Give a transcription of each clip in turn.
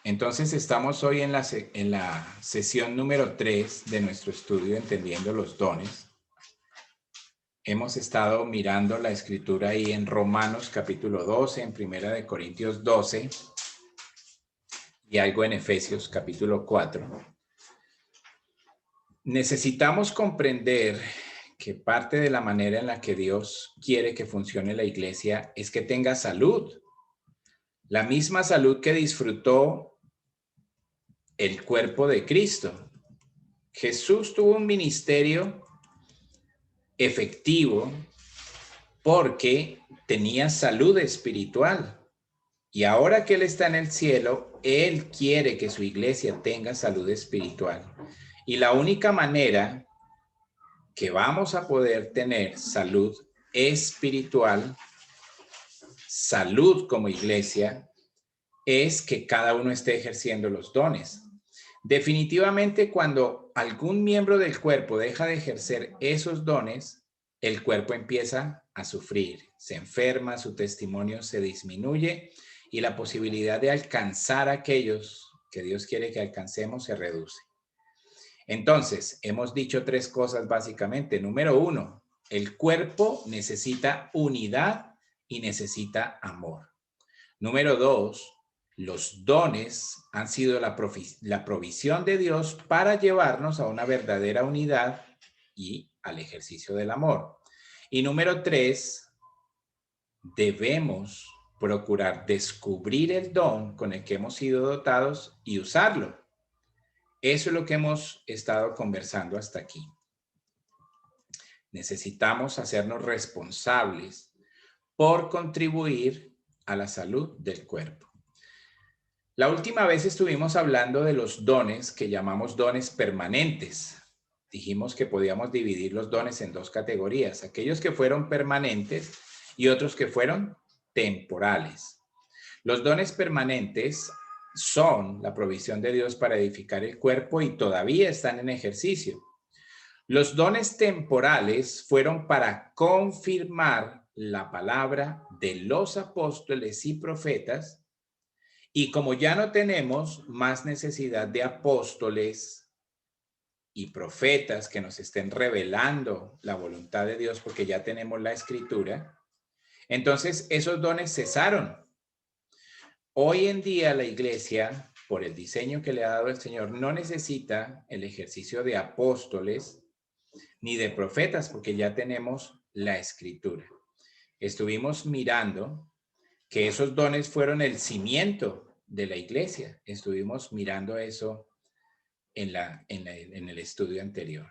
Entonces estamos hoy en la sesión número 3 de nuestro estudio Entendiendo los Dones. Hemos estado mirando la escritura ahí en Romanos capítulo 12, en Primera de Corintios 12 y algo en Efesios capítulo 4. Necesitamos comprender que parte de la manera en la que Dios quiere que funcione la iglesia es que tenga salud. La misma salud que disfrutó el cuerpo de Cristo. Jesús tuvo un ministerio efectivo porque tenía salud espiritual. Y ahora que Él está en el cielo, Él quiere que su iglesia tenga salud espiritual. Y la única manera que vamos a poder tener salud espiritual, salud como iglesia, es que cada uno esté ejerciendo los dones. Definitivamente, cuando algún miembro del cuerpo deja de ejercer esos dones, el cuerpo empieza a sufrir, se enferma, su testimonio se disminuye y la posibilidad de alcanzar a aquellos que Dios quiere que alcancemos se reduce. Entonces, hemos dicho tres cosas básicamente. Número 1, el cuerpo necesita unidad y necesita amor. Número 2, los dones han sido la provisión de Dios para llevarnos a una verdadera unidad y al ejercicio del amor. Y número 3, debemos procurar descubrir el don con el que hemos sido dotados y usarlo. Eso es lo que hemos estado conversando hasta aquí. Necesitamos hacernos responsables por contribuir a la salud del cuerpo. La última vez estuvimos hablando de los dones que llamamos dones permanentes. Dijimos que podíamos dividir los dones en dos categorías, aquellos que fueron permanentes y otros que fueron temporales. Los dones permanentes son la provisión de Dios para edificar el cuerpo y todavía están en ejercicio. Los dones temporales fueron para confirmar la palabra de los apóstoles y profetas. Y como ya no tenemos más necesidad de apóstoles y profetas que nos estén revelando la voluntad de Dios porque ya tenemos la escritura, entonces esos dones cesaron. Hoy en día la iglesia, por el diseño que le ha dado el Señor, no necesita el ejercicio de apóstoles ni de profetas porque ya tenemos la escritura. Estuvimos mirando que esos dones fueron el cimiento de la iglesia. Estuvimos mirando eso en el estudio anterior.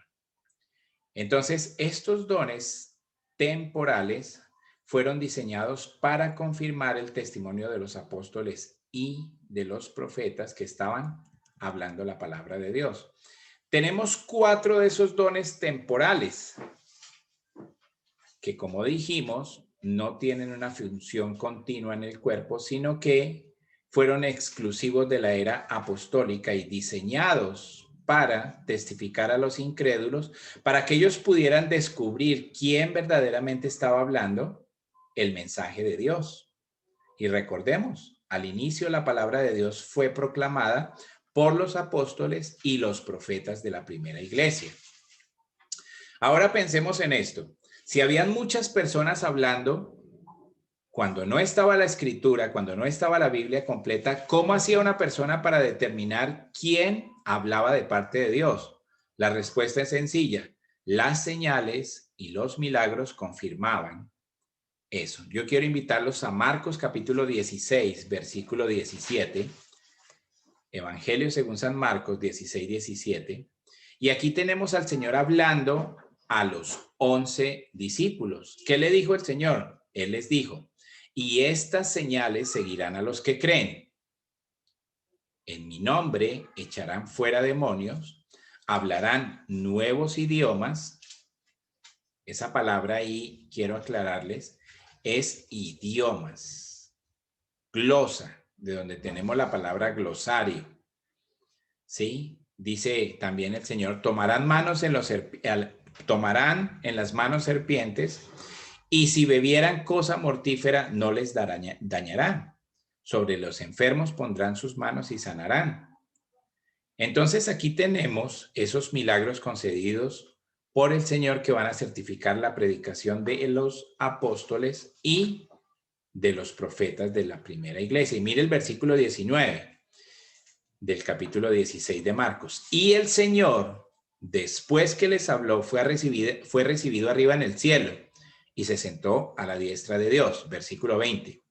Entonces, estos dones temporales fueron diseñados para confirmar el testimonio de los apóstoles y de los profetas que estaban hablando la palabra de Dios. Tenemos 4 de esos dones temporales que, como dijimos, no tienen una función continua en el cuerpo, sino que fueron exclusivos de la era apostólica y diseñados para testificar a los incrédulos, para que ellos pudieran descubrir quién verdaderamente estaba hablando el mensaje de Dios. Y recordemos, al inicio la palabra de Dios fue proclamada por los apóstoles y los profetas de la primera iglesia. Ahora pensemos en esto. Si habían muchas personas hablando, cuando no estaba la escritura, cuando no estaba la Biblia completa, ¿cómo hacía una persona para determinar quién hablaba de parte de Dios? La respuesta es sencilla. Las señales y los milagros confirmaban eso. Yo quiero invitarlos a Marcos capítulo 16, versículo 17. Evangelio según San Marcos 16, 17. Y aquí tenemos al Señor hablando a los 11 discípulos. ¿Qué le dijo el Señor? Él les dijo, y estas señales seguirán a los que creen. En mi nombre echarán fuera demonios, hablarán nuevos idiomas. Esa palabra ahí, quiero aclararles, es idiomas. Glosa, de donde tenemos la palabra glosario. ¿Sí? Dice también el Señor, tomarán en las manos serpientes, y si bebieran cosa mortífera no les dañarán. sobre los enfermos pondrán sus manos y sanarán. Entonces aquí tenemos esos milagros concedidos por el Señor que van a certificar la predicación de los apóstoles y de los profetas de la primera iglesia. Y mire el versículo 19 del capítulo 16 de Marcos. Y el Señor, después que les habló, fue recibido arriba en el cielo y se sentó a la diestra de Dios. Versículo 20.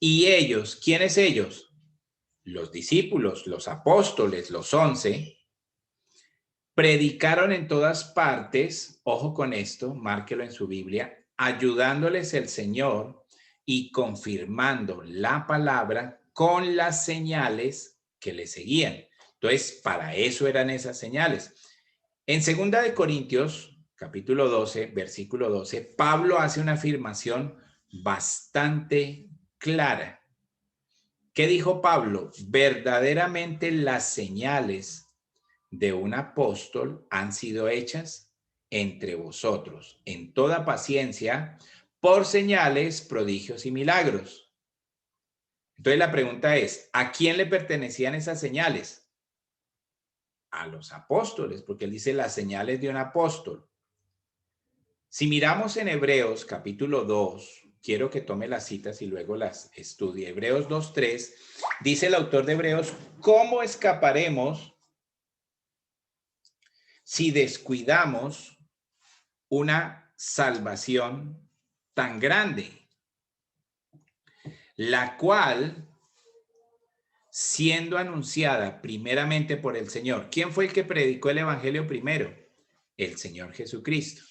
Y ellos, ¿quiénes ellos? Los discípulos, los apóstoles, los 11, predicaron en todas partes, ojo con esto, márquelo en su Biblia, ayudándoles el Señor y confirmando la palabra con las señales que le seguían. Entonces, para eso eran esas señales. En 2 de Corintios, capítulo 12, versículo 12, Pablo hace una afirmación bastante clara. ¿Qué dijo Pablo? Verdaderamente las señales de un apóstol han sido hechas entre vosotros en toda paciencia por señales, prodigios y milagros. Entonces la pregunta es, ¿a quién le pertenecían esas señales? A los apóstoles, porque él dice las señales de un apóstol. Si miramos en Hebreos capítulo 2, quiero que tome las citas y luego las estudie. Hebreos 2:3, dice el autor de Hebreos, ¿cómo escaparemos si descuidamos una salvación tan grande, la cual, siendo anunciada primeramente por el Señor? ¿Quién fue el que predicó el evangelio primero? El Señor Jesucristo.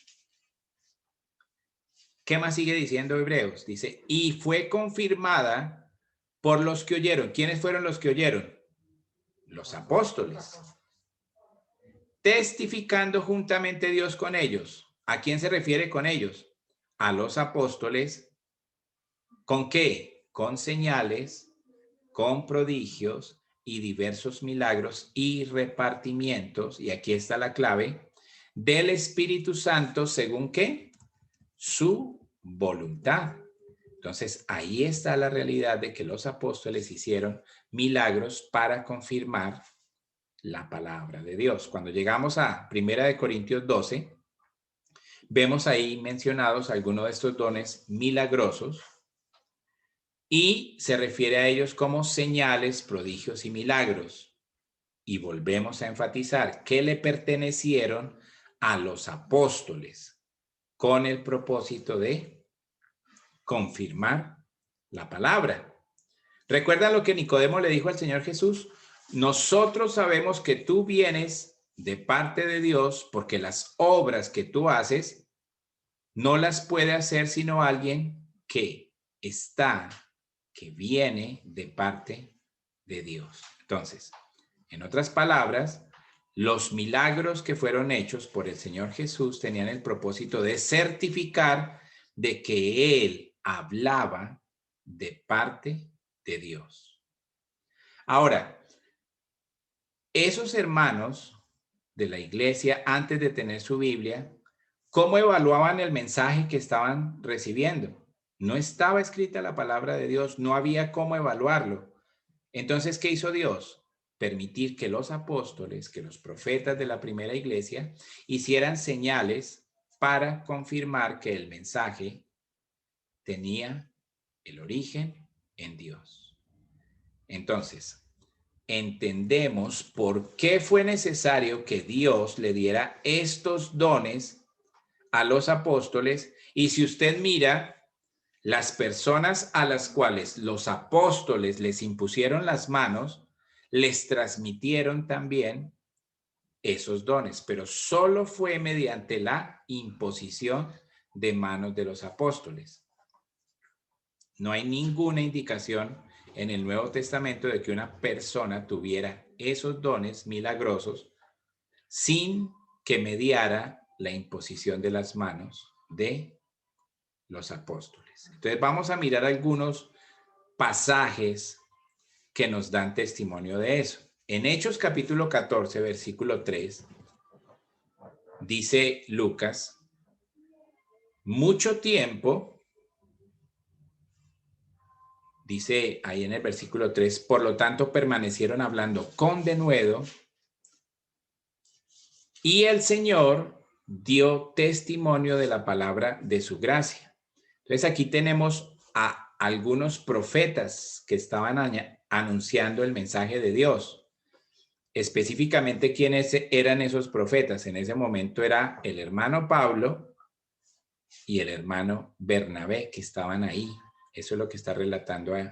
¿Qué más sigue diciendo Hebreos? Dice, y fue confirmada por los que oyeron. ¿Quiénes fueron los que oyeron? Los apóstoles. Testificando juntamente Dios con ellos. ¿A quién se refiere con ellos? A los apóstoles. ¿Con qué? Con señales, con prodigios y diversos milagros y repartimientos, y aquí está la clave, del Espíritu Santo, ¿según qué? Su voluntad. Entonces, ahí está la realidad de que los apóstoles hicieron milagros para confirmar la palabra de Dios. Cuando llegamos a 1 Corintios 12, vemos ahí mencionados algunos de estos dones milagrosos y se refiere a ellos como señales, prodigios y milagros. Y volvemos a enfatizar que le pertenecieron a los apóstoles con el propósito de confirmar la palabra. ¿Recuerdan lo que Nicodemo le dijo al Señor Jesús? Nosotros sabemos que tú vienes de parte de Dios porque las obras que tú haces no las puede hacer sino alguien que viene de parte de Dios. Entonces, en otras palabras, los milagros que fueron hechos por el Señor Jesús tenían el propósito de certificar de que Él hablaba de parte de Dios. Ahora, esos hermanos de la iglesia, antes de tener su Biblia, ¿cómo evaluaban el mensaje que estaban recibiendo? No estaba escrita la palabra de Dios, no había cómo evaluarlo. Entonces, ¿qué hizo Dios? Permitir que los apóstoles, que los profetas de la primera iglesia hicieran señales para confirmar que el mensaje tenía el origen en Dios. Entonces, entendemos por qué fue necesario que Dios le diera estos dones a los apóstoles. Y si usted mira, las personas a las cuales los apóstoles les impusieron las manos, les transmitieron también esos dones, pero solo fue mediante la imposición de manos de los apóstoles. No hay ninguna indicación en el Nuevo Testamento de que una persona tuviera esos dones milagrosos sin que mediara la imposición de las manos de los apóstoles. Entonces vamos a mirar algunos pasajes que nos dan testimonio de eso. En Hechos capítulo 14, versículo 3, dice Lucas, mucho tiempo dice ahí en el versículo 3, por lo tanto permanecieron hablando con denuedo y el Señor dio testimonio de la palabra de su gracia. Entonces aquí tenemos a algunos profetas que estaban anunciando el mensaje de Dios. Específicamente, ¿quiénes eran esos profetas? En ese momento era el hermano Pablo y el hermano Bernabé, que estaban ahí. Eso es lo que está relatando ahí.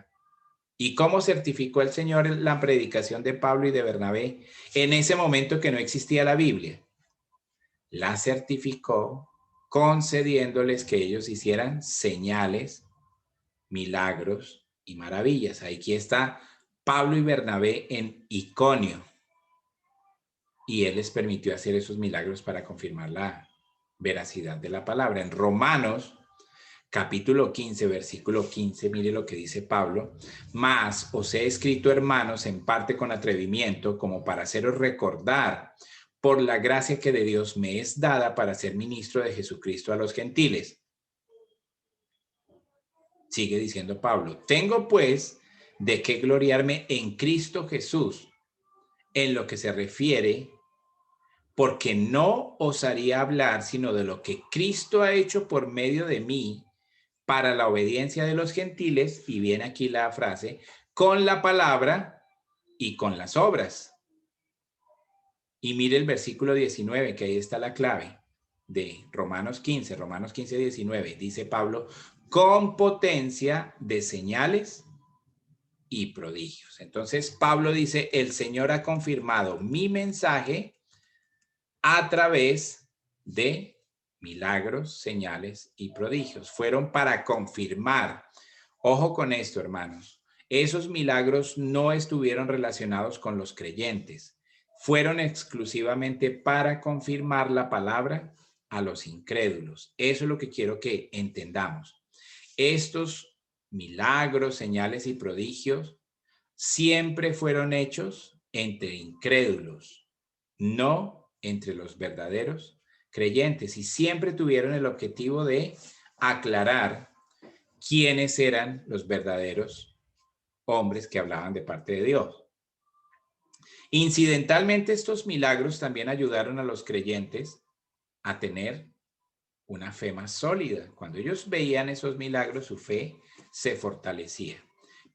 ¿Y cómo certificó el Señor la predicación de Pablo y de Bernabé en ese momento que no existía la Biblia? La certificó concediéndoles que ellos hicieran señales, milagros y maravillas. Aquí está Pablo y Bernabé en Iconio. Y él les permitió hacer esos milagros para confirmar la veracidad de la palabra. En Romanos, capítulo 15, versículo 15, mire lo que dice Pablo. Mas os he escrito, hermanos, en parte con atrevimiento, como para haceros recordar por la gracia que de Dios me es dada para ser ministro de Jesucristo a los gentiles. Sigue diciendo Pablo, tengo pues de qué gloriarme en Cristo Jesús, en lo que se refiere, porque no osaría hablar sino de lo que Cristo ha hecho por medio de mí para la obediencia de los gentiles, y viene aquí la frase, con la palabra y con las obras. Y mire el versículo 19, que ahí está la clave de Romanos 15, 19, dice Pablo, con potencia de señales y prodigios. Entonces Pablo dice, el Señor ha confirmado mi mensaje a través de milagros, señales y prodigios. Fueron para confirmar. Ojo con esto, hermanos. Esos milagros no estuvieron relacionados con los creyentes. Fueron exclusivamente para confirmar la palabra a los incrédulos. Eso es lo que quiero que entendamos. Estos milagros, señales y prodigios siempre fueron hechos entre incrédulos, no entre los verdaderos creyentes, y siempre tuvieron el objetivo de aclarar quiénes eran los verdaderos hombres que hablaban de parte de Dios. Incidentalmente, estos milagros también ayudaron a los creyentes a tener una fe más sólida. Cuando ellos veían esos milagros, su fe se fortalecía.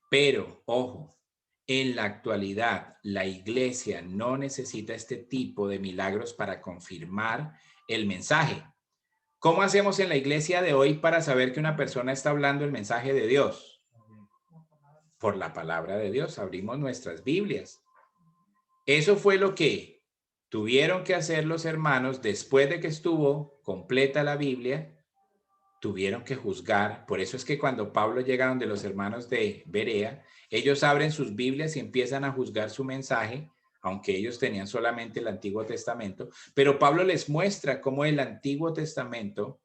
Pero, ojo, en la actualidad, la iglesia no necesita este tipo de milagros para confirmar el mensaje. ¿Cómo hacemos en la iglesia de hoy para saber que una persona está hablando el mensaje de Dios? Por la palabra de Dios, abrimos nuestras Biblias. Eso fue lo que tuvieron que hacer los hermanos después de que estuvo completa la Biblia. Tuvieron que juzgar. Por eso es que cuando Pablo llega donde los hermanos de Berea, ellos abren sus Biblias y empiezan a juzgar su mensaje, aunque ellos tenían solamente el Antiguo Testamento, pero Pablo les muestra cómo el Antiguo Testamento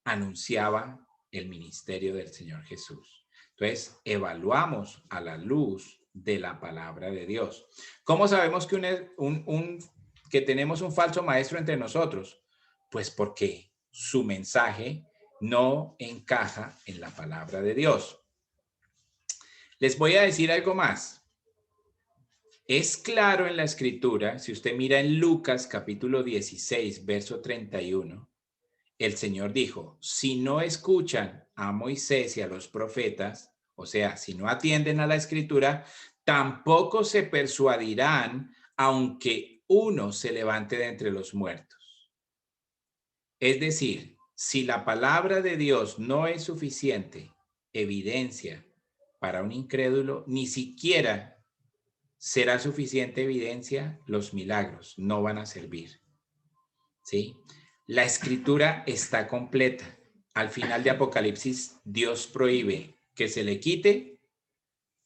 anunciaba el ministerio del Señor Jesús. Entonces, evaluamos a la luz de la palabra de Dios. ¿Cómo sabemos que tenemos un falso maestro entre nosotros? Pues porque su mensaje no encaja en la palabra de Dios. Les voy a decir algo más. Es claro en la escritura, si usted mira en Lucas capítulo 16, verso 31, el Señor dijo, si no escuchan a Moisés y a los profetas, o sea, si no atienden a la escritura, tampoco se persuadirán aunque uno se levante de entre los muertos. Es decir, si la palabra de Dios no es suficiente evidencia para un incrédulo, ni siquiera será suficiente evidencia los milagros, no van a servir. ¿Sí? La escritura está completa. Al final de Apocalipsis, Dios prohíbe que se le quite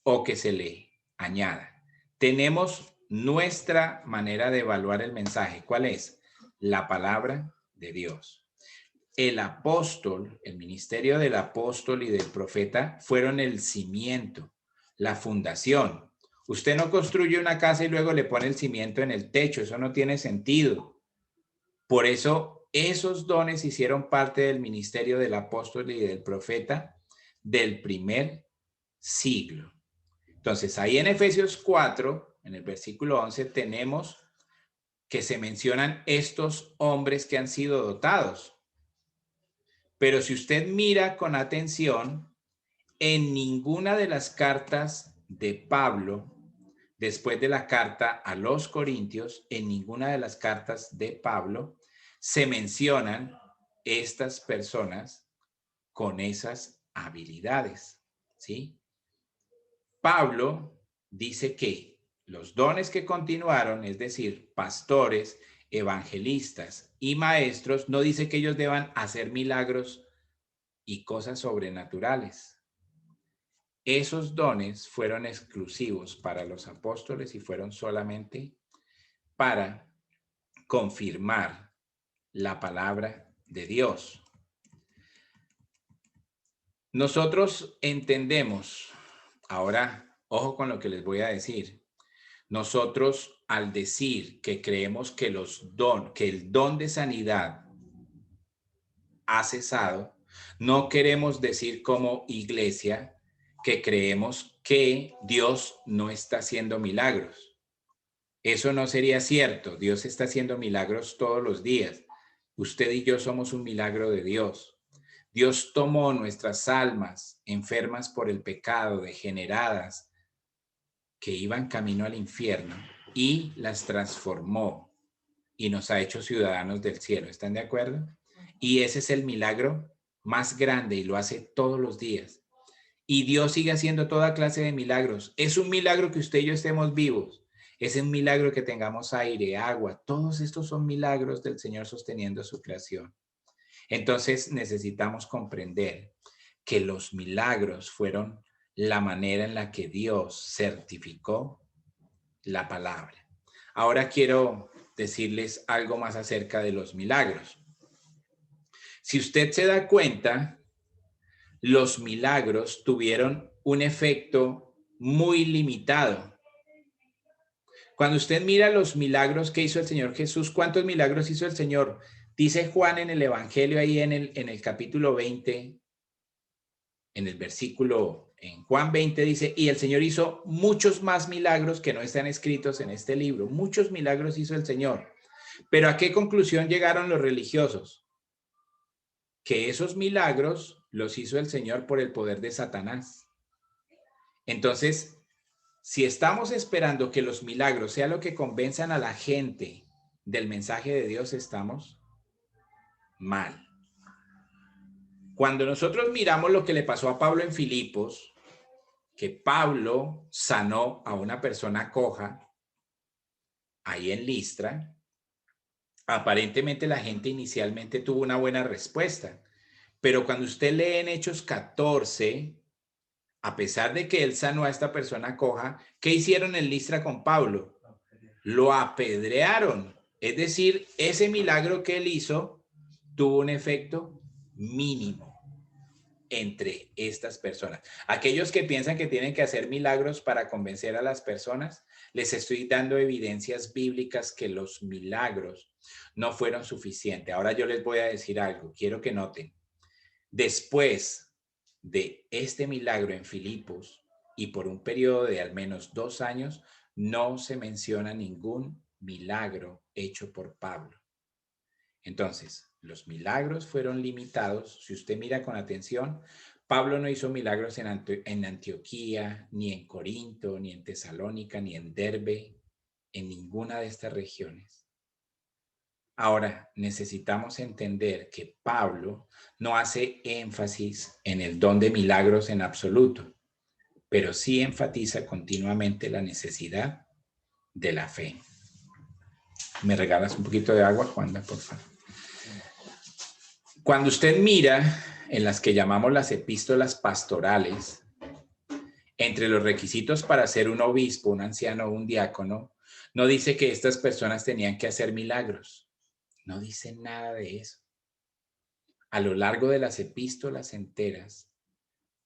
o que se le añada. Tenemos nuestra manera de evaluar el mensaje. ¿Cuál es? La palabra de Dios. El apóstol, el ministerio del apóstol y del profeta fueron el cimiento, la fundación. Usted no construye una casa y luego le pone el cimiento en el techo. Eso no tiene sentido. Por eso, esos dones hicieron parte del ministerio del apóstol y del profeta del primer siglo. Entonces, ahí en Efesios 4, en el versículo 11, tenemos que se mencionan estos hombres que han sido dotados. Pero si usted mira con atención, en ninguna de las cartas de Pablo, después de la carta a los Corintios, en ninguna de las cartas de Pablo se mencionan estas personas con esas habilidades, ¿sí? Pablo dice que los dones que continuaron, es decir, pastores, evangelistas y maestros, no dice que ellos deban hacer milagros y cosas sobrenaturales. Esos dones fueron exclusivos para los apóstoles y fueron solamente para confirmar la palabra de Dios. Nosotros entendemos, ahora, ojo con lo que les voy a decir. Nosotros, al decir que creemos que el don de sanidad ha cesado, no queremos decir como iglesia que creemos que Dios no está haciendo milagros. Eso no sería cierto. Dios está haciendo milagros todos los días. Usted y yo somos un milagro de Dios. Dios tomó nuestras almas enfermas por el pecado, degeneradas, que iban camino al infierno, y las transformó y nos ha hecho ciudadanos del cielo. ¿Están de acuerdo? Y ese es el milagro más grande y lo hace todos los días. Y Dios sigue haciendo toda clase de milagros. Es un milagro que usted y yo estemos vivos. Es un milagro que tengamos aire, agua. Todos estos son milagros del Señor sosteniendo su creación. Entonces necesitamos comprender que los milagros fueron la manera en la que Dios certificó la palabra. Ahora quiero decirles algo más acerca de los milagros. Si usted se da cuenta, los milagros tuvieron un efecto muy limitado. Cuando usted mira los milagros que hizo el Señor Jesús, ¿cuántos milagros hizo el Señor? Dice Juan en el Evangelio, ahí en el capítulo 20, en el versículo, en Juan 20 dice, y el Señor hizo muchos más milagros que no están escritos en este libro. Muchos milagros hizo el Señor. Pero ¿a qué conclusión llegaron los religiosos? Que esos milagros los hizo el Señor por el poder de Satanás. Entonces, si estamos esperando que los milagros sean lo que convenzan a la gente del mensaje de Dios, estamos mal. Cuando nosotros miramos lo que le pasó a Pablo en Filipos, que Pablo sanó a una persona coja ahí en Listra, aparentemente la gente inicialmente tuvo una buena respuesta. Pero cuando usted lee en Hechos 14, a pesar de que él sanó a esta persona coja, ¿qué hicieron en Listra con Pablo? Lo apedrearon. Es decir, ese milagro que él hizo tuvo un efecto mínimo entre estas personas. Aquellos que piensan que tienen que hacer milagros para convencer a las personas, les estoy dando evidencias bíblicas que los milagros no fueron suficientes. Ahora yo les voy a decir algo, quiero que noten. Después de este milagro en Filipos y por un periodo de al menos 2 años, no se menciona ningún milagro hecho por Pablo. Entonces, los milagros fueron limitados. Si usted mira con atención, Pablo no hizo milagros en Antioquía, ni en Corinto, ni en Tesalónica, ni en Derbe, en ninguna de estas regiones. Ahora, necesitamos entender que Pablo no hace énfasis en el don de milagros en absoluto, pero sí enfatiza continuamente la necesidad de la fe. ¿Me regalas un poquito de agua, Juanda, por favor? Cuando usted mira en las que llamamos las epístolas pastorales, entre los requisitos para ser un obispo, un anciano o un diácono, no dice que estas personas tenían que hacer milagros. No dice nada de eso. A lo largo de las epístolas enteras,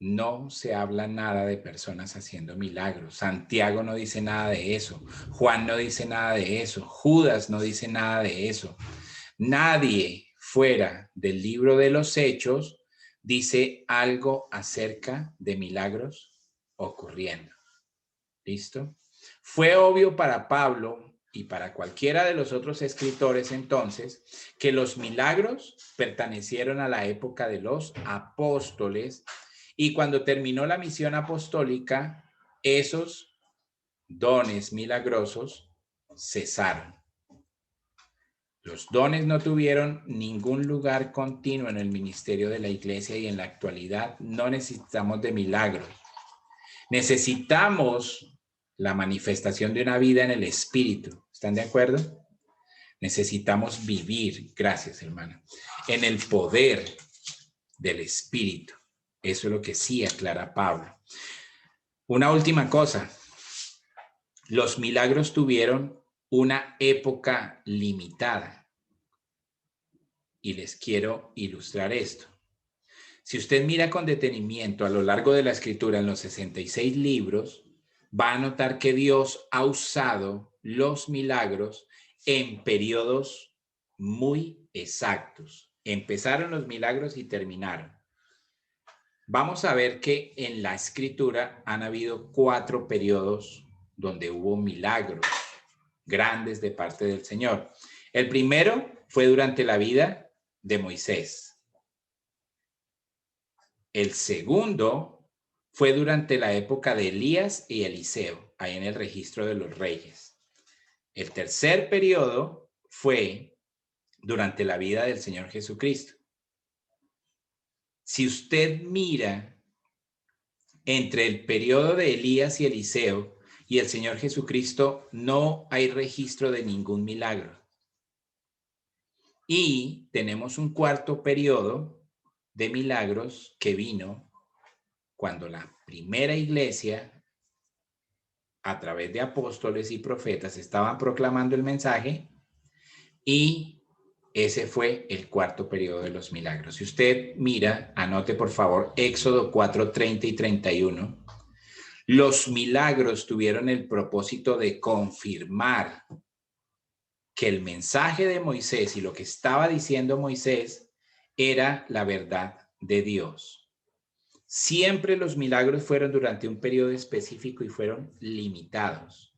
no se habla nada de personas haciendo milagros. Santiago no dice nada de eso. Juan no dice nada de eso. Judas no dice nada de eso. Nadie fuera del libro de los Hechos dice algo acerca de milagros ocurriendo. ¿Listo? Fue obvio para Pablo y para cualquiera de los otros escritores entonces que los milagros pertenecieron a la época de los apóstoles y cuando terminó la misión apostólica, esos dones milagrosos cesaron. Los dones no tuvieron ningún lugar continuo en el ministerio de la iglesia y en la actualidad no necesitamos de milagros. Necesitamos la manifestación de una vida en el espíritu. ¿Están de acuerdo? Necesitamos vivir, gracias hermana, en el poder del espíritu. Eso es lo que sí aclara Pablo. Una última cosa. Los milagros tuvieron una época limitada. Y les quiero ilustrar esto. Si usted mira con detenimiento a lo largo de la escritura en los 66 libros, va a notar que Dios ha usado los milagros en periodos muy exactos. Empezaron los milagros y terminaron. Vamos a ver que en la escritura han habido 4 periodos donde hubo milagros grandes de parte del Señor. El primero fue durante la vida de Moisés. El segundo fue durante la época de Elías y Eliseo, ahí en el registro de los reyes. El tercer periodo fue durante la vida del Señor Jesucristo. Si usted mira entre el periodo de Elías y Eliseo y el Señor Jesucristo, no hay registro de ningún milagro. Y tenemos un cuarto periodo de milagros que vino cuando la primera iglesia, a través de apóstoles y profetas, estaban proclamando el mensaje y ese fue el cuarto periodo de los milagros. Si usted mira, anote por favor Éxodo 4, 30 y 31. Los milagros tuvieron el propósito de confirmar que el mensaje de Moisés y lo que estaba diciendo Moisés era la verdad de Dios. Siempre los milagros fueron durante un periodo específico y fueron limitados.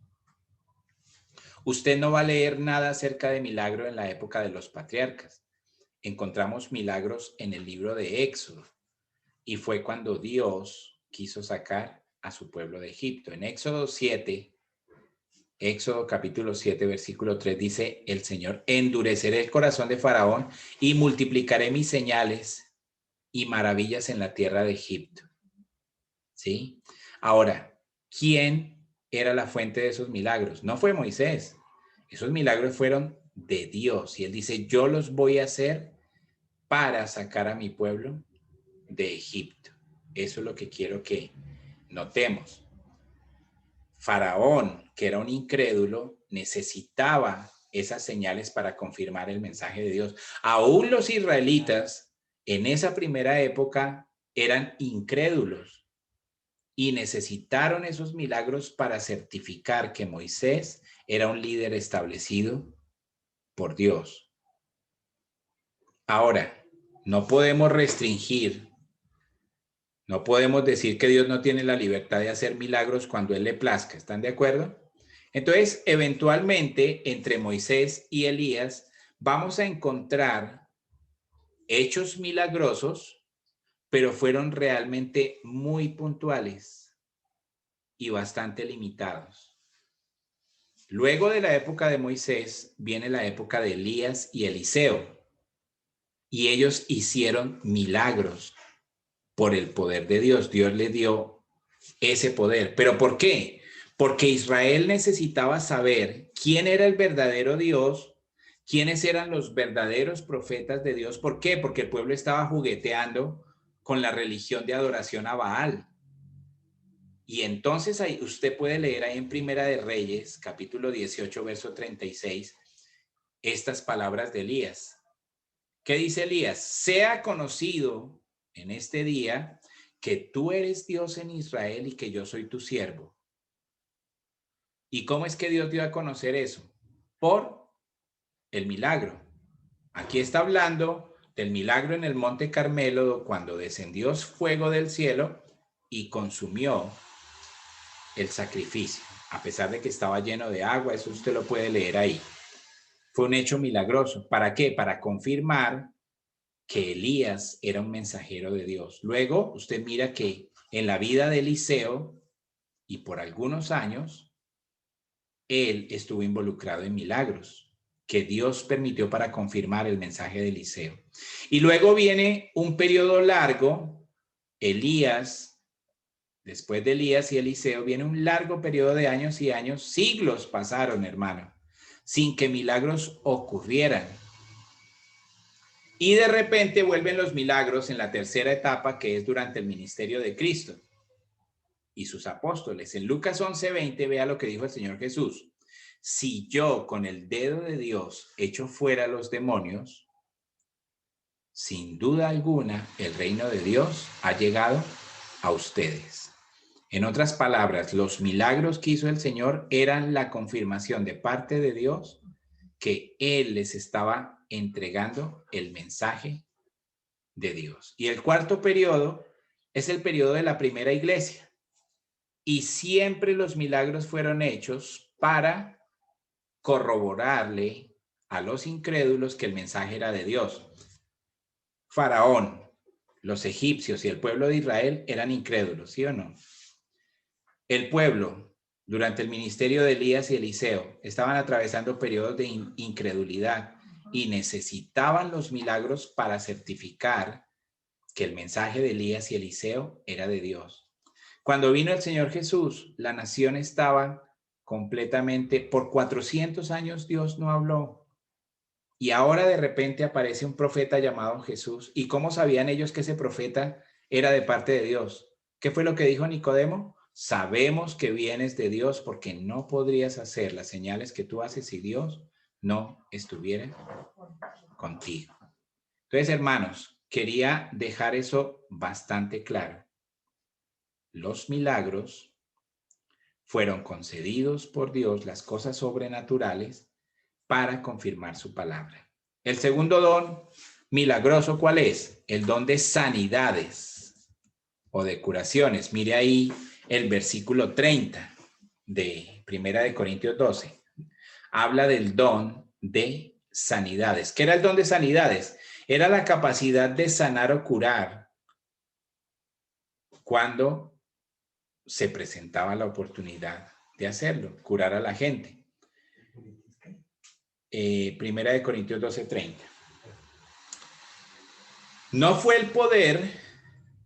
Usted no va a leer nada acerca de milagro en la época de los patriarcas. Encontramos milagros en el libro de Éxodo y fue cuando Dios quiso sacar a su pueblo de Egipto. En Éxodo 7, Éxodo capítulo 7, versículo 3 dice, el Señor, endureceré el corazón de Faraón y multiplicaré mis señales y maravillas en la tierra de Egipto. ¿Sí? Ahora, ¿quién era la fuente de esos milagros? No fue Moisés. Esos milagros fueron de Dios. Y él dice, yo los voy a hacer para sacar a mi pueblo de Egipto. Eso es lo que quiero que notemos. Faraón, que era un incrédulo, necesitaba esas señales para confirmar el mensaje de Dios. Aún los israelitas en esa primera época eran incrédulos y necesitaron esos milagros para certificar que Moisés era un líder establecido por Dios. Ahora, no podemos restringir, no podemos decir que Dios no tiene la libertad de hacer milagros cuando Él le plazca. ¿Están de acuerdo? Entonces, eventualmente, entre Moisés y Elías, vamos a encontrar hechos milagrosos, pero fueron realmente muy puntuales y bastante limitados. Luego de la época de Moisés, viene la época de Elías y Eliseo, y ellos hicieron milagros por el poder de Dios. Dios le dio ese poder. ¿Pero por qué? Porque Israel necesitaba saber quién era el verdadero Dios, quiénes eran los verdaderos profetas de Dios. ¿Por qué? Porque el pueblo estaba jugueteando con la religión de adoración a Baal. Y entonces ahí, usted puede leer ahí en Primera de Reyes, capítulo 18, verso 36, estas palabras de Elías. ¿Qué dice Elías? Sea conocido en este día que tú eres Dios en Israel y que yo soy tu siervo. ¿Y cómo es que Dios dio a conocer eso? Por el milagro. Aquí está hablando del milagro en el Monte Carmelo, cuando descendió fuego del cielo y consumió el sacrificio, a pesar de que estaba lleno de agua. Eso usted lo puede leer ahí. Fue un hecho milagroso. ¿Para qué? Para confirmar que Elías era un mensajero de Dios. Luego, usted mira que en la vida de Eliseo, y por algunos años, él estuvo involucrado en milagros que Dios permitió para confirmar el mensaje de Eliseo. Y luego viene un periodo largo, Elías, después de Elías y Eliseo, viene un largo periodo de años y años, siglos pasaron, hermano, sin que milagros ocurrieran. Y de repente vuelven los milagros en la tercera etapa, que es durante el ministerio de Cristo y sus apóstoles. En Lucas 11:20, vea lo que dijo el Señor Jesús. Si yo con el dedo de Dios echo fuera a los demonios, sin duda alguna el reino de Dios ha llegado a ustedes. En otras palabras, los milagros que hizo el Señor eran la confirmación de parte de Dios que Él les estaba entregando el mensaje de Dios. Y el cuarto periodo es el periodo de la primera iglesia. Y siempre los milagros fueron hechos para corroborarle a los incrédulos que el mensaje era de Dios. Faraón, los egipcios y el pueblo de Israel eran incrédulos, ¿sí o no? El pueblo, durante el ministerio de Elías y Eliseo, estaban atravesando periodos de incredulidad y necesitaban los milagros para certificar que el mensaje de Elías y Eliseo era de Dios. Cuando vino el Señor Jesús, la nación estaba completamente, por 400 años Dios no habló. Y ahora de repente aparece un profeta llamado Jesús. ¿Y cómo sabían ellos que ese profeta era de parte de Dios? ¿Qué fue lo que dijo Nicodemo? Sabemos que vienes de Dios porque no podrías hacer las señales que tú haces si Dios no estuviera contigo. Entonces, hermanos, quería dejar eso bastante claro. Los milagros fueron concedidos por Dios, las cosas sobrenaturales, para confirmar su palabra. El segundo don milagroso, ¿cuál es? El don de sanidades o de curaciones. Mire ahí el versículo 30 de Primera de Corintios 12. Habla del don de sanidades. ¿Qué era el don de sanidades? Era la capacidad de sanar o curar cuando se presentaba la oportunidad de hacerlo, curar a la gente. Primera de Corintios 12:30. No fue el poder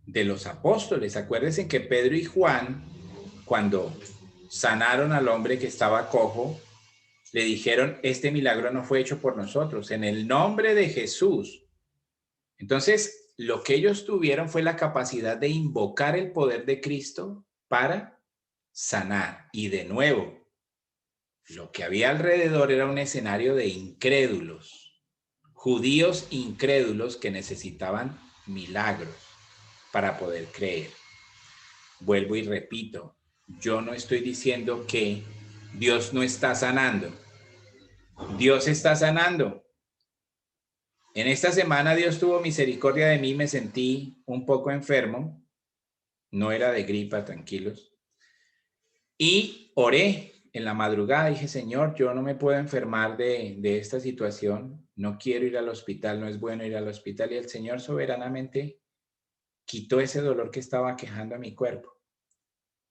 de los apóstoles. Acuérdense que Pedro y Juan, cuando sanaron al hombre que estaba cojo, le dijeron, este milagro no fue hecho por nosotros, en el nombre de Jesús. Entonces, lo que ellos tuvieron fue la capacidad de invocar el poder de Cristo para sanar. Y de nuevo, lo que había alrededor era un escenario de incrédulos, judíos incrédulos que necesitaban milagros para poder creer. Vuelvo y repito, yo no estoy diciendo que Dios no está sanando. Dios está sanando. En esta semana Dios tuvo misericordia de mí, me sentí un poco enfermo, no era de gripa, tranquilos, y oré en la madrugada, dije, Señor, yo no me puedo enfermar de esta situación, no quiero ir al hospital, no es bueno ir al hospital, y el Señor soberanamente quitó ese dolor que estaba aquejando a mi cuerpo.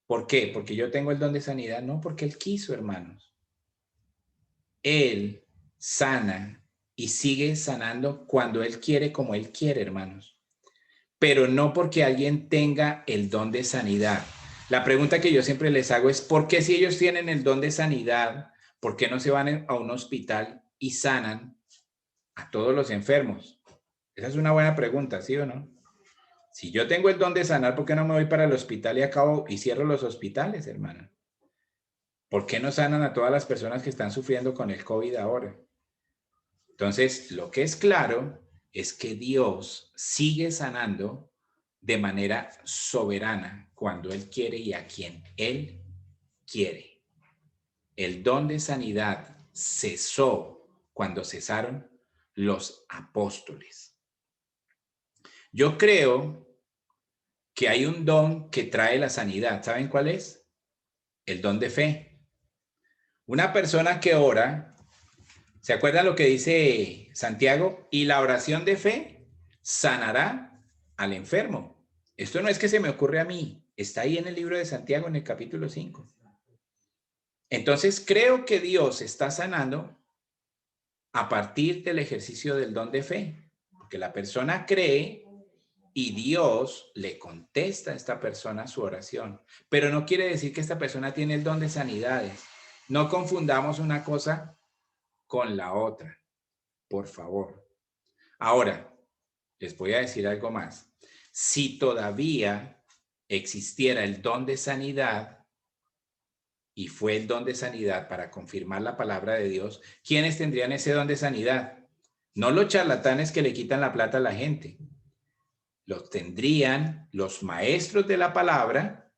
¿Por qué? ¿Porque yo tengo el don de sanidad? No, porque Él quiso, hermanos. Él sana y sigue sanando cuando Él quiere, como Él quiere, hermanos. Pero no porque alguien tenga el don de sanidad. La pregunta que yo siempre les hago es, ¿por qué si ellos tienen el don de sanidad, por qué no se van a un hospital y sanan a todos los enfermos? Esa es una buena pregunta, ¿sí o no? Si yo tengo el don de sanar, ¿por qué no me voy para el hospital y acabo y cierro los hospitales, hermano? ¿Por qué no sanan a todas las personas que están sufriendo con el COVID ahora? Entonces, lo que es claro es que Dios sigue sanando de manera soberana cuando Él quiere y a quien Él quiere. El don de sanidad cesó cuando cesaron los apóstoles. Yo creo que hay un don que trae la sanidad. ¿Saben cuál es? El don de fe. Una persona que ora, ¿se acuerdan lo que dice Santiago? Y la oración de fe sanará al enfermo. Esto no es que se me ocurre a mí, está ahí en el libro de Santiago en el capítulo 5. Entonces creo que Dios está sanando a partir del ejercicio del don de fe, porque la persona cree y Dios le contesta a esta persona su oración. Pero no quiere decir que esta persona tiene el don de sanidades. No confundamos una cosa con la otra, por favor. Ahora, les voy a decir algo más. Si todavía existiera el don de sanidad, y fue el don de sanidad para confirmar la palabra de Dios, ¿quiénes tendrían ese don de sanidad? No los charlatanes que le quitan la plata a la gente. Los tendrían los maestros de la palabra,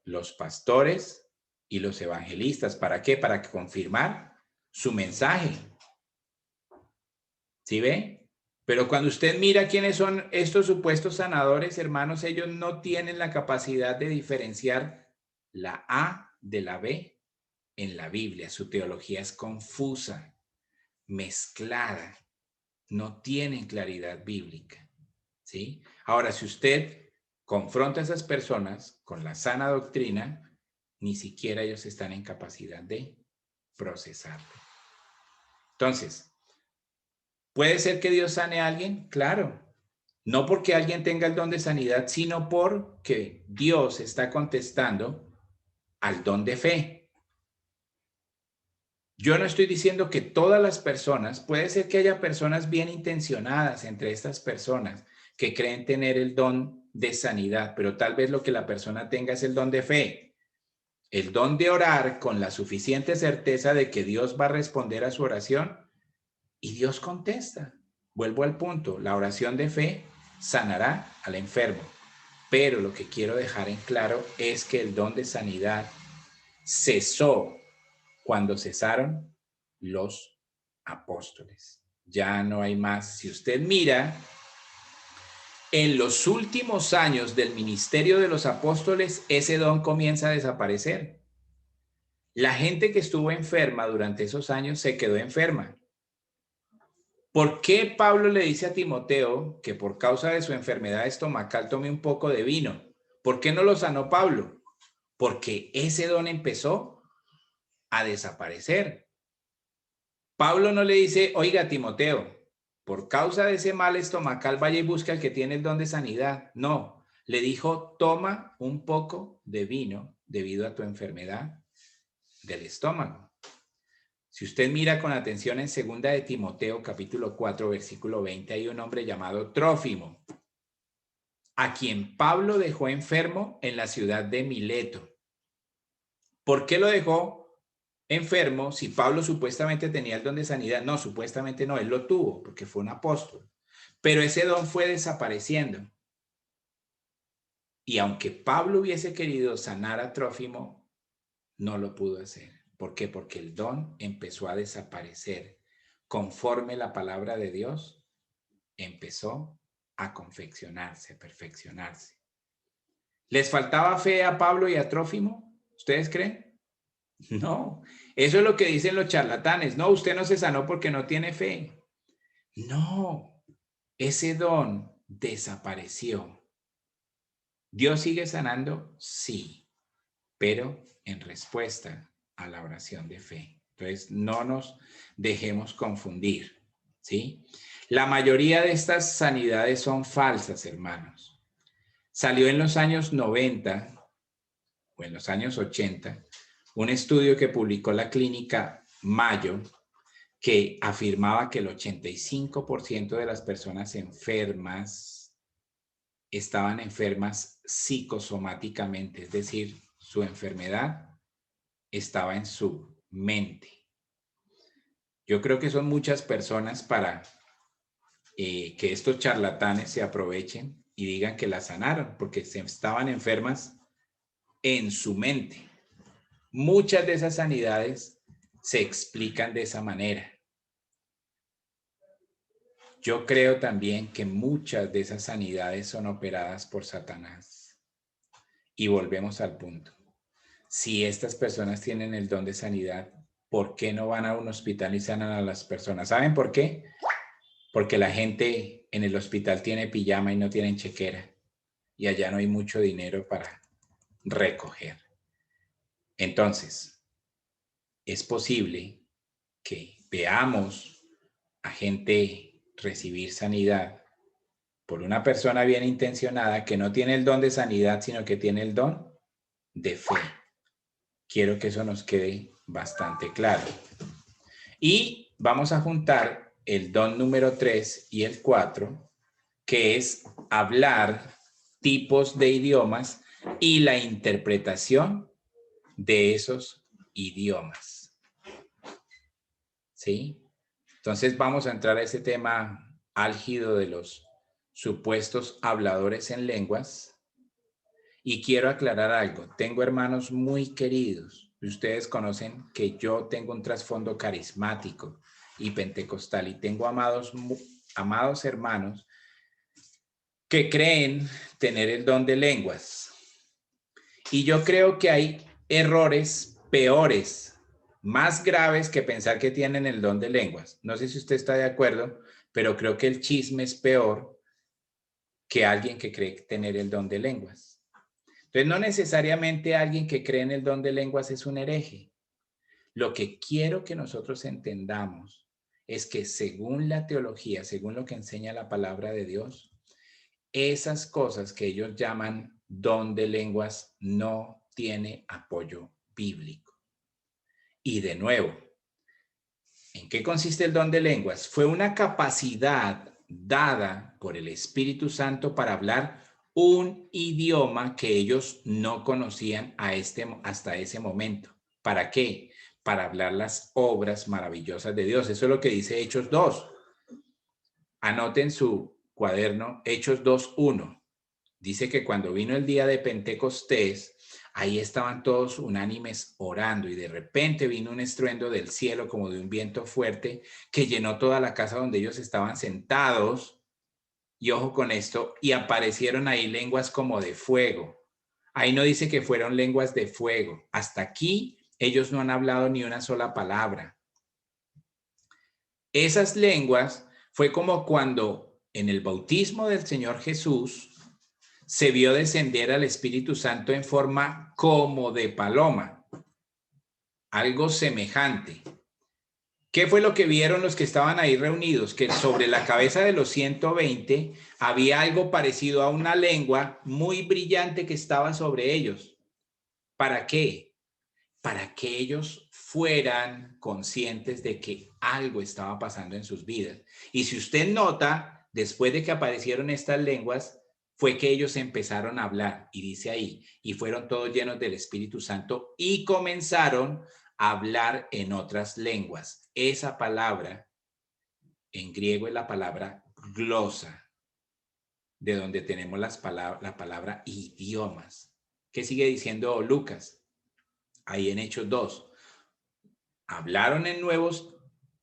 los pastores y los evangelistas. ¿Para qué? Para confirmar su mensaje. ¿Sí ve? Pero cuando usted mira quiénes son estos supuestos sanadores, hermanos, ellos no tienen la capacidad de diferenciar la A de la B en la Biblia. Su teología es confusa, mezclada, no tienen claridad bíblica. ¿Sí? Ahora, si usted confronta a esas personas con la sana doctrina, ni siquiera ellos están en capacidad de procesarlo. Entonces, ¿puede ser que Dios sane a alguien? Claro. No porque alguien tenga el don de sanidad, sino porque Dios está contestando al don de fe. Yo no estoy diciendo que todas las personas, puede ser que haya personas bien intencionadas entre estas personas que creen tener el don de sanidad, pero tal vez lo que la persona tenga es el don de fe, el don de orar con la suficiente certeza de que Dios va a responder a su oración y Dios contesta. Vuelvo al punto, la oración de fe sanará al enfermo, pero lo que quiero dejar en claro es que el don de sanidad cesó cuando cesaron los apóstoles. Ya no hay más. Si usted mira, en los últimos años del ministerio de los apóstoles, ese don comienza a desaparecer. La gente que estuvo enferma durante esos años se quedó enferma. ¿Por qué Pablo le dice a Timoteo que por causa de su enfermedad estomacal tome un poco de vino? ¿Por qué no lo sanó Pablo? Porque ese don empezó a desaparecer. Pablo no le dice, oiga, Timoteo, por causa de ese mal estomacal vaya y busca al que tiene el don de sanidad. No, le dijo, toma un poco de vino debido a tu enfermedad del estómago. Si usted mira con atención en 2 de Timoteo, capítulo 4, versículo 20, hay un hombre llamado Trófimo, a quien Pablo dejó enfermo en la ciudad de Mileto. ¿Por qué lo dejó enfermo si Pablo supuestamente tenía el don de sanidad? No, supuestamente no, él lo tuvo porque fue un apóstol. Pero ese don fue desapareciendo. Y aunque Pablo hubiese querido sanar a Trófimo, no lo pudo hacer. ¿Por qué? Porque el don empezó a desaparecer. Conforme la palabra de Dios empezó a confeccionarse, a perfeccionarse. ¿Les faltaba fe a Pablo y a Trófimo? ¿Ustedes creen? No, eso es lo que dicen los charlatanes. No, usted no se sanó porque no tiene fe. No, ese don desapareció. ¿Dios sigue sanando? Sí, pero en respuesta a la oración de fe. Entonces, no nos dejemos confundir, ¿sí? La mayoría de estas sanidades son falsas, hermanos. Salió en los años 90 o en los años 80 un estudio que publicó la clínica Mayo que afirmaba que el 85% de las personas enfermas estaban enfermas psicosomáticamente, es decir, su enfermedad estaba en su mente. Yo creo que son muchas personas para que estos charlatanes se aprovechen y digan que la sanaron, porque estaban enfermas en su mente. Muchas de esas sanidades se explican de esa manera. Yo creo también que muchas de esas sanidades son operadas por Satanás. Y volvemos al punto. si estas personas tienen el don de sanidad, ¿por qué no van a un hospital y sanan a las personas? ¿Saben por qué? Porque la gente en el hospital tiene pijama y no tienen chequera. Y allá no hay mucho dinero para recoger. Entonces, es posible que veamos a gente recibir sanidad por una persona bien intencionada que no tiene el don de sanidad, sino que tiene el don de fe. Quiero que eso nos quede bastante claro. Y vamos a juntar el don número 3 y el 4, que es hablar tipos de idiomas y la interpretación de esos idiomas. ¿Sí? Entonces vamos a entrar a ese tema álgido de los supuestos habladores en lenguas. Y quiero aclarar algo. Tengo hermanos muy queridos. Ustedes conocen que yo tengo un trasfondo carismático y pentecostal y tengo amados hermanos que creen tener el don de lenguas. Y yo creo que hay errores peores, más graves que pensar que tienen el don de lenguas. No sé si usted está de acuerdo, pero creo que el chisme es peor que alguien que cree tener el don de lenguas. Entonces, no necesariamente alguien que cree en el don de lenguas es un hereje. Lo que quiero que nosotros entendamos es que según la teología, según lo que enseña la palabra de Dios, esas cosas que ellos llaman don de lenguas no tiene apoyo bíblico. Y de nuevo, ¿en qué consiste el don de lenguas? Fue una capacidad dada por el Espíritu Santo para hablar un idioma que ellos no conocían hasta ese momento. ¿Para qué? Para hablar las obras maravillosas de Dios. Eso es lo que dice Hechos 2. Anoten su cuaderno, Hechos 2:1. Dice que cuando vino el día de Pentecostés, ahí estaban todos unánimes orando y de repente vino un estruendo del cielo como de un viento fuerte que llenó toda la casa donde ellos estaban sentados. Y ojo con esto, y aparecieron ahí lenguas como de fuego. Ahí no dice que fueron lenguas de fuego. Hasta aquí ellos no han hablado ni una sola palabra. Esas lenguas fue como cuando en el bautismo del Señor Jesús se vio descender al Espíritu Santo en forma como de paloma, algo semejante. ¿Qué fue lo que vieron los que estaban ahí reunidos? Que sobre la cabeza de los 120 había algo parecido a una lengua muy brillante que estaba sobre ellos. ¿Para qué? Para que ellos fueran conscientes de que algo estaba pasando en sus vidas. Y si usted nota, después de que aparecieron estas lenguas, fue que ellos empezaron a hablar, y dice ahí, y fueron todos llenos del Espíritu Santo y comenzaron a hablar en otras lenguas. Esa palabra en griego es la palabra glosa, de donde tenemos la palabra idiomas. ¿Qué sigue diciendo Lucas? Ahí en Hechos 2. Hablaron en nuevos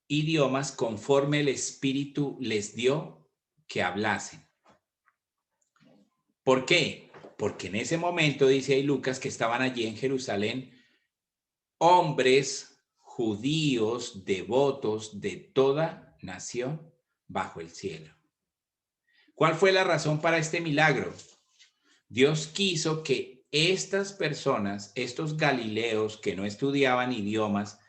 idiomas conforme el Espíritu les dio que hablasen. ¿Por qué? Porque en ese momento, dice ahí Lucas, que estaban allí en Jerusalén hombres judíos devotos de toda nación bajo el cielo. ¿Cuál fue la razón para este milagro? Dios quiso que estas personas, estos galileos que no estudiaban idiomas,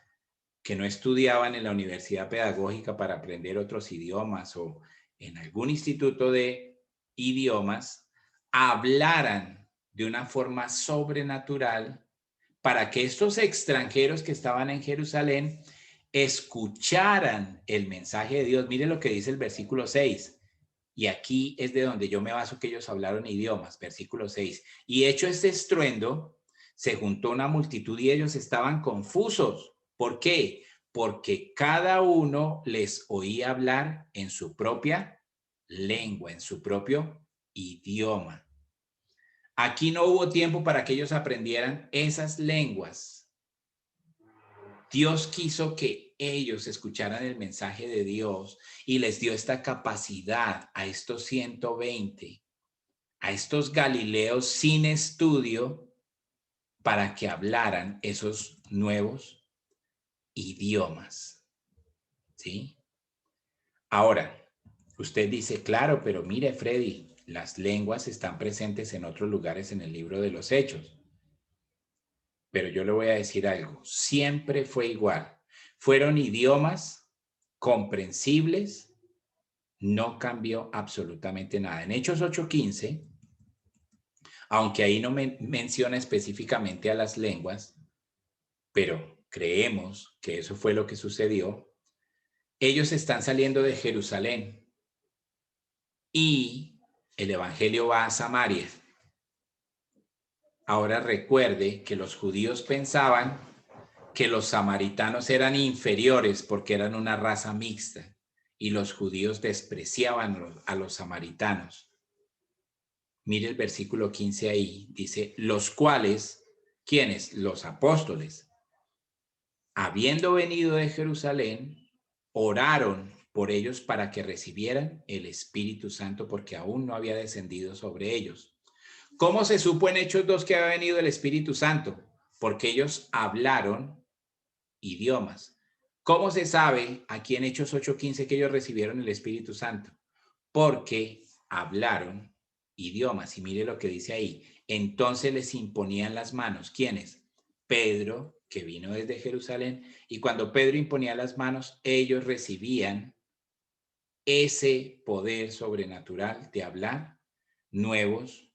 que no estudiaban en la universidad pedagógica para aprender otros idiomas o en algún instituto de idiomas, hablaran de una forma sobrenatural para que estos extranjeros que estaban en Jerusalén escucharan el mensaje de Dios. Mire lo que dice el versículo 6. Y aquí es de donde yo me baso que ellos hablaron idiomas. Versículo 6. Y hecho este estruendo, se juntó una multitud y ellos estaban confusos. ¿Por qué? Porque cada uno les oía hablar en su propia lengua, en su propio idioma. Aquí no hubo tiempo para que ellos aprendieran esas lenguas. Dios quiso que ellos escucharan el mensaje de Dios y les dio esta capacidad a estos 120, a estos galileos sin estudio, para que hablaran esos nuevos idiomas. ¿Sí? Ahora, usted dice, claro, pero mire, Freddy, las lenguas están presentes en otros lugares en el libro de los Hechos. Pero yo le voy a decir algo, siempre fue igual. Fueron idiomas comprensibles, no cambió absolutamente nada. En Hechos 8:15, aunque ahí no menciona específicamente a las lenguas, pero creemos que eso fue lo que sucedió, ellos están saliendo de Jerusalén y el evangelio va a Samaria. Ahora recuerde que los judíos pensaban que los samaritanos eran inferiores porque eran una raza mixta y los judíos despreciaban a los samaritanos. Mire el versículo 15 ahí, dice, los cuales, ¿quiénes? Los apóstoles, habiendo venido de Jerusalén, oraron por ellos para que recibieran el Espíritu Santo porque aún no había descendido sobre ellos. ¿Cómo se supo en Hechos 2 que había venido el Espíritu Santo? Porque ellos hablaron idiomas. ¿Cómo se sabe aquí en Hechos 8:15 que ellos recibieron el Espíritu Santo? Porque hablaron idiomas. Y mire lo que dice ahí. Entonces les imponían las manos. ¿Quiénes? Pedro, que vino desde Jerusalén. Y cuando Pedro imponía las manos, ellos recibían ese poder sobrenatural de hablar nuevos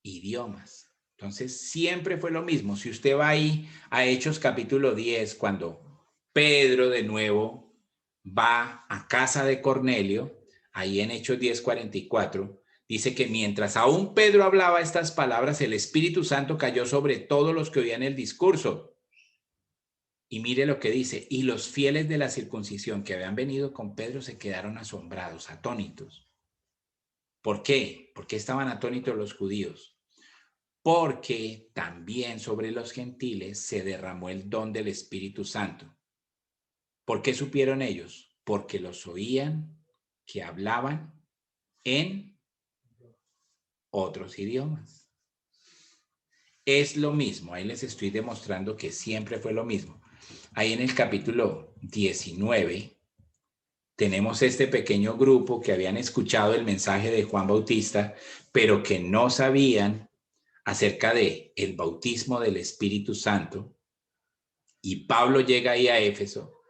idiomas. Entonces, siempre fue lo mismo. Si usted va ahí a Hechos capítulo 10, cuando Pedro de nuevo va a casa de Cornelio, ahí en Hechos 10:44, dice que mientras aún Pedro hablaba estas palabras, el Espíritu Santo cayó sobre todos los que oían el discurso. Y mire lo que dice, y los fieles de la circuncisión que habían venido con Pedro se quedaron asombrados, atónitos. ¿Por qué? ¿Por qué estaban atónitos los judíos? Porque también sobre los gentiles se derramó el don del Espíritu Santo. ¿Por qué supieron ellos? Porque los oían que hablaban en otros idiomas. Es lo mismo, ahí les estoy demostrando que siempre fue lo mismo. Ahí en el capítulo 19 tenemos este pequeño grupo que habían escuchado el mensaje de Juan Bautista, pero que no sabían acerca de el bautismo del Espíritu Santo. Y Pablo llega ahí a Éfeso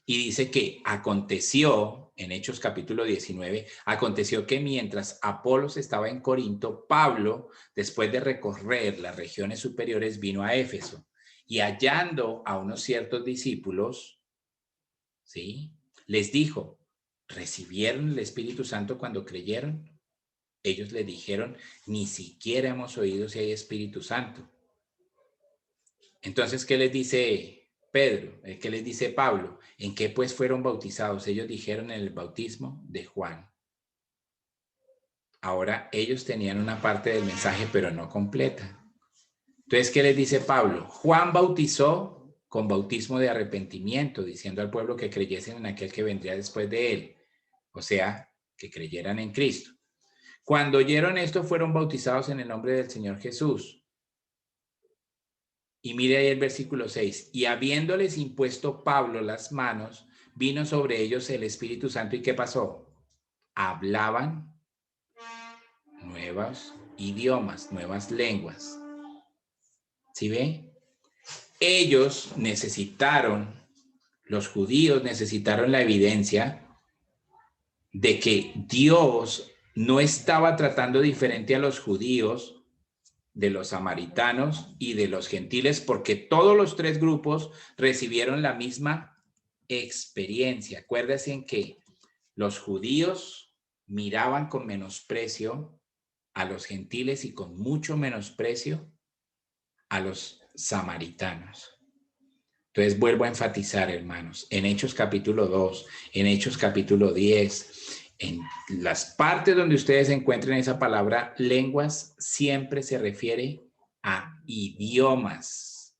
y dice que aconteció, en Hechos capítulo 19, aconteció que mientras Apolos estaba en Corinto, Pablo, después de recorrer las regiones superiores, vino a Éfeso y hallando a unos ciertos discípulos, ¿sí? Les dijo, ¿recibieron el Espíritu Santo cuando creyeron? Ellos le dijeron, ni siquiera hemos oído si hay Espíritu Santo. Entonces, ¿qué les dice Pedro? ¿Qué les dice Pablo? ¿En qué pues fueron bautizados? Ellos dijeron en el bautismo de Juan. Ahora, ellos tenían una parte del mensaje, pero no completa. Entonces, ¿qué les dice Pablo? Juan bautizó con bautismo de arrepentimiento, diciendo al pueblo que creyesen en aquel que vendría después de él. O sea, que creyeran en Cristo. Cuando oyeron esto, fueron bautizados en el nombre del Señor Jesús. Y mire ahí el versículo 6. Y habiéndoles impuesto Pablo las manos, vino sobre ellos el Espíritu Santo. ¿Y qué pasó? Hablaban nuevos idiomas, nuevas lenguas. ¿Sí ve? Ellos necesitaron, los judíos necesitaron la evidencia de que Dios no estaba tratando diferente a los judíos de los samaritanos y de los gentiles, porque todos los tres grupos recibieron la misma experiencia. Acuérdense en que los judíos miraban con menosprecio a los gentiles y con mucho menosprecio a los samaritanos. Entonces vuelvo a enfatizar, hermanos, en Hechos capítulo 2, en Hechos capítulo 10, en las partes donde ustedes encuentren esa palabra lenguas, siempre se refiere a idiomas.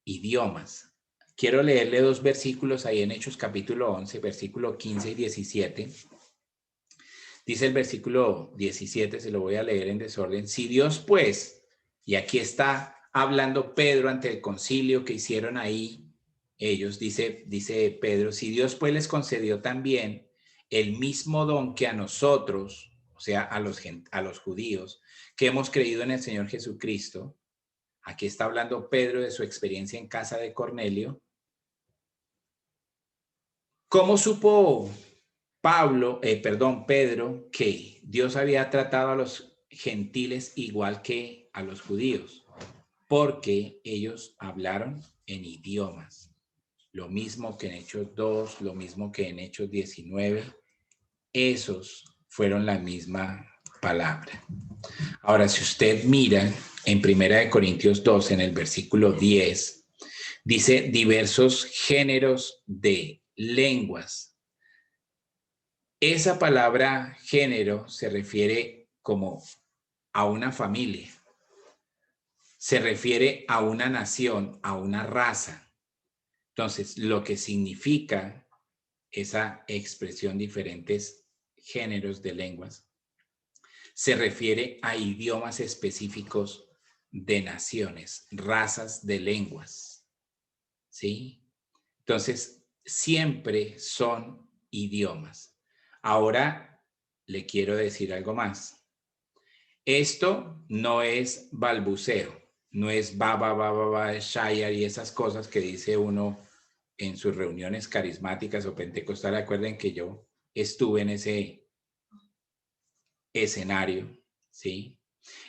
Idiomas. Quiero leerle dos versículos ahí en Hechos capítulo 11, versículo 15 y 17. Dice el versículo 17, se lo voy a leer en desorden. Si Dios pues, y aquí está hablando Pedro ante el concilio que hicieron ahí ellos, dice Pedro, si Dios pues les concedió también el mismo don que a nosotros, o sea, a los judíos, que hemos creído en el Señor Jesucristo. Aquí está hablando Pedro de su experiencia en casa de Cornelio. ¿Cómo supo Pedro, que Dios había tratado a los gentiles igual que a los judíos? Porque ellos hablaron en idiomas. Lo mismo que en Hechos 2, lo mismo que en Hechos 19. Esos fueron la misma palabra. Ahora, si usted mira en 1 Corintios 2, en el versículo 10, dice diversos géneros de lenguas. Esa palabra género se refiere como a una familia, se refiere a una nación, a una raza. Entonces, lo que significa esa expresión diferentes géneros de lenguas se refiere a idiomas específicos de naciones, razas de lenguas, ¿sí? Entonces, siempre son idiomas. Ahora, le quiero decir algo más. Esto no es balbuceo, no es shayar y esas cosas que dice uno en sus reuniones carismáticas o pentecostales. Recuerden que yo estuve en ese escenario, ¿sí?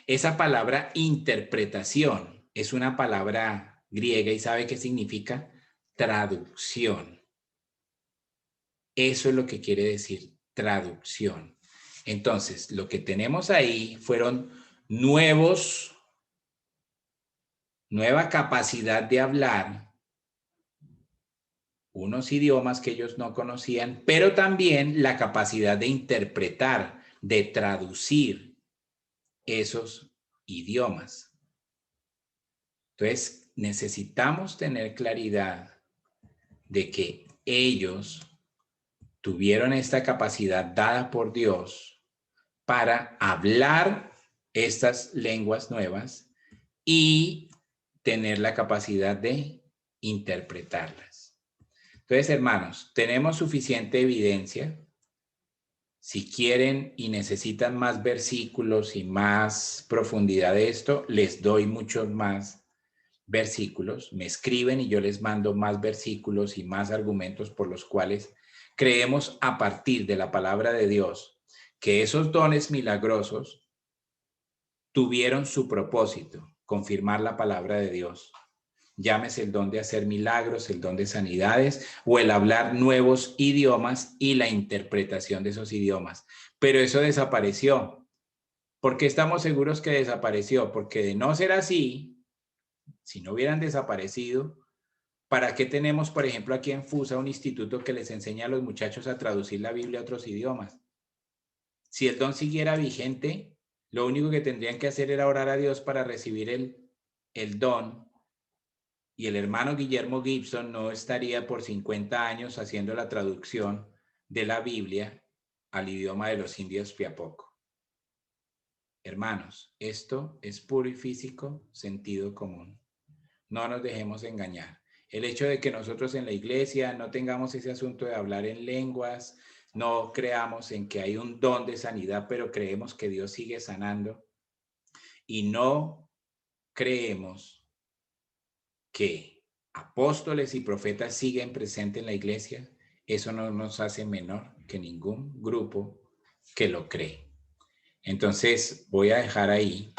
Esa palabra interpretación es una palabra griega y ¿sabe qué significa? Traducción. Eso es lo que quiere decir traducción. Entonces, lo que tenemos ahí fueron nueva capacidad de hablar unos idiomas que ellos no conocían, pero también la capacidad de interpretar, de traducir esos idiomas. Entonces, necesitamos tener claridad de que ellos tuvieron esta capacidad dada por Dios para hablar estas lenguas nuevas y tener la capacidad de interpretarlas. Entonces, hermanos, tenemos suficiente evidencia. Si quieren y necesitan más versículos y más profundidad de esto, les doy muchos más versículos. Me escriben y yo les mando más versículos y más argumentos por los cuales creemos a partir de la palabra de Dios que esos dones milagrosos tuvieron su propósito, confirmar la palabra de Dios. Llámese el don de hacer milagros, el don de sanidades o el hablar nuevos idiomas y la interpretación de esos idiomas. Pero eso desapareció. ¿Por qué estamos seguros que desapareció? Porque de no ser así, si no hubieran desaparecido, ¿para qué tenemos, por ejemplo, aquí en FUSA un instituto que les enseña a los muchachos a traducir la Biblia a otros idiomas? Si el don siguiera vigente, lo único que tendrían que hacer era orar a Dios para recibir el don. Y el hermano Guillermo Gibson no estaría por 50 años haciendo la traducción de la Biblia al idioma de los indios Piapoco. Hermanos, esto es puro y físico sentido común. No nos dejemos engañar. El hecho de que nosotros en la iglesia no tengamos ese asunto de hablar en lenguas, no creamos en que hay un don de sanidad, pero creemos que Dios sigue sanando y no creemos que apóstoles y profetas siguen presentes en la iglesia, eso no nos hace menor que ningún grupo que lo cree. Entonces voy a dejar ahí.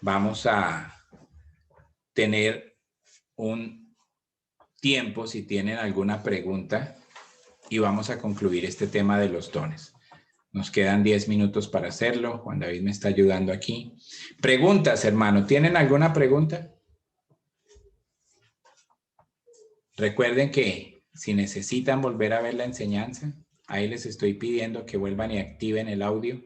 Vamos a tener un tiempo si tienen alguna pregunta y vamos a concluir este tema de los dones. Nos quedan 10 minutos para hacerlo. Juan David me está ayudando aquí. Preguntas, hermano. ¿Tienen alguna pregunta? Recuerden que si necesitan volver a ver la enseñanza, ahí les estoy pidiendo que vuelvan y activen el audio